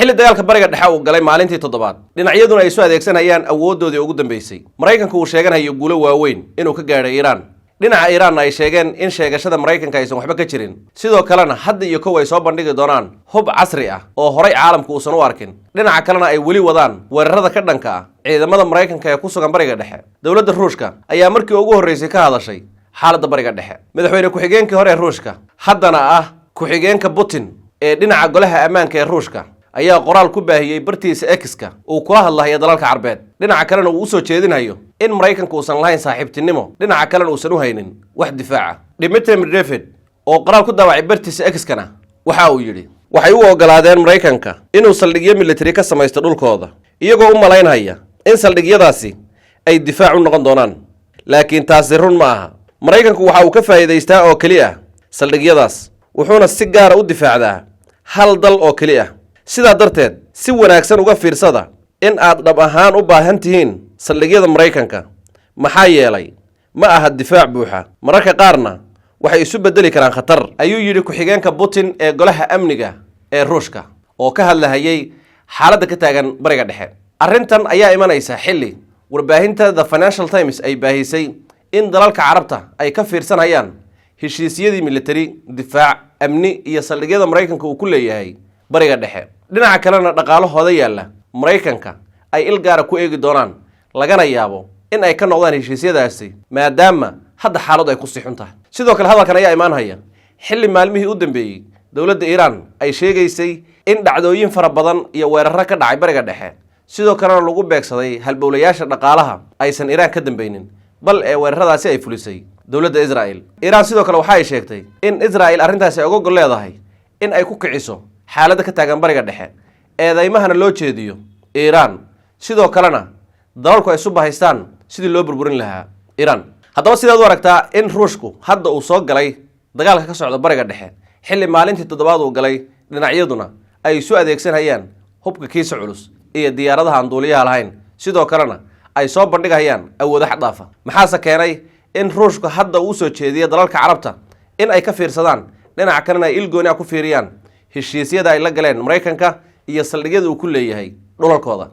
xilli dagaalka bariga dhexe uu galay maalintii toddobaad dhinacyaduna ay soo adeegsanayaan awoodoodii ugu dambeysay Mareykanku uu sheeganayo guulo waaweyn inuu ka gaaray Iran dhinaca Iran ay sheegeen in sheegashada Mareykanka aysan waxba ka jirin sidoo kalena hadda iyo kow ay soo bandhigi doonaan hub casri ah oo horay caalamku uusan u arkin dhinaca kalena ay weli wadaan weerarada ka dhanka ah ciidamada Mareykanka ee ku sugan bariga dhexe dawladda Ruushka ayaa markii ugu horeysay ka hadashay xaaladda bariga dhexe madaxweyne ku-xigeenkii hore ee Ruushka haddana ah ku-xigeenka Putin ee dhinaca golaha ammaanka ee Ruushka ayaa qoraal ku baahiyay bartiisa X-ka uu kula hadlayo dalalka Carbeed dhinaca kalena uu soo jeedinayo in Mareykanku uusan lahayn saaxiibtinimo dhinaca kalena uusan u haynin wax difaaca Dmitry Medvedev oo qoraal ku daawacay bartiisa X-kana waxa uu yiri waxay u ogolaadeen Mareykanka inuu saldhigyo military ka samaysto dhulkooda iyagoo u malaynaya in saldhigyadaasi ay difaac u noqon doonaan laakiin taasi run ma aha Mareykanku waxa uu ka faa'iideystaa oo kaliya saldhigyadaas wuxuuna si gaar ah u difaacdaa hal dal oo kaliya sidaa darteed si wanaagsan uga fiirsada in aad dhab ahaan u baahan tihiin saldhigyada Mareykanka maxaa yeelay ma aha difaac buuxa mararka qaarna waxay isu bedeli karaan khatar ayuu yiri ku-xigeenka Putin ee golaha amniga ee Ruushka oo ka hadlayay xaaladda ka taagan bariga dhexe arrintan ayaa imanaysa xilli warbaahinta The Financial Times ay baahisay in dalalka Carabta ay ka fiirsanayaan heshiisyadii military difaac amni iyo saldhigyada Mareykanka uu ku leeyahay bariga dhexe dhinaca kalena dhaqaalahooda yaala Mareykanka ay il gaar ah ku eegi doonaan lagana yaabo in ay ka noqdaan heshiisyadaasi maadaama hadda xaaladu ay ku sixun tahay sidoo kale hadalkan ayaa imaanaya xilli maalmihii u dambeeyay dawladda Iran ay sheegaysay in dhacdooyin fara badan iyo weerarro ka dhacay bariga dhexe sidoo kalena lagu beegsaday halbowlayaasha dhaqaalaha aysan Iran ka dambaynin bal ee weeraradaasi ay fulisay dawladda Israel Iran sidoo kale waxa ay sheegtay in Israel arrintaasi ay uga gol leedahay in ay ku kiciso xaaladda ka taagan bariga dhexe eedaymahana loo jeediyo Iran sidoo kalena dalalku ay suba haystaan sidii loo burburin lahaa Iran haddaba sidaad u aragtaa in Ruushku hadda uu soo galay dagaalka ka socda bariga dhexe xilli maalintii toddobaad uu galay dhinacyaduna ay isu adeegsanayaan hubka kiisa culus iyo diyaaradaha aan duuliyaha lahayn sidoo kalena ay soo bandhigayaan awood xad dhaaf ah maxaase keenay in Ruushku hadda uu soo jeediyo dalalka Carabta in ay ka fiirsadaan dhinaca kalena ay ilgooni ah ku fiiriyaan heshiisyada ay la galeen Mareykanka iyo saldhigyada uu ku leeyahay dhulalkooda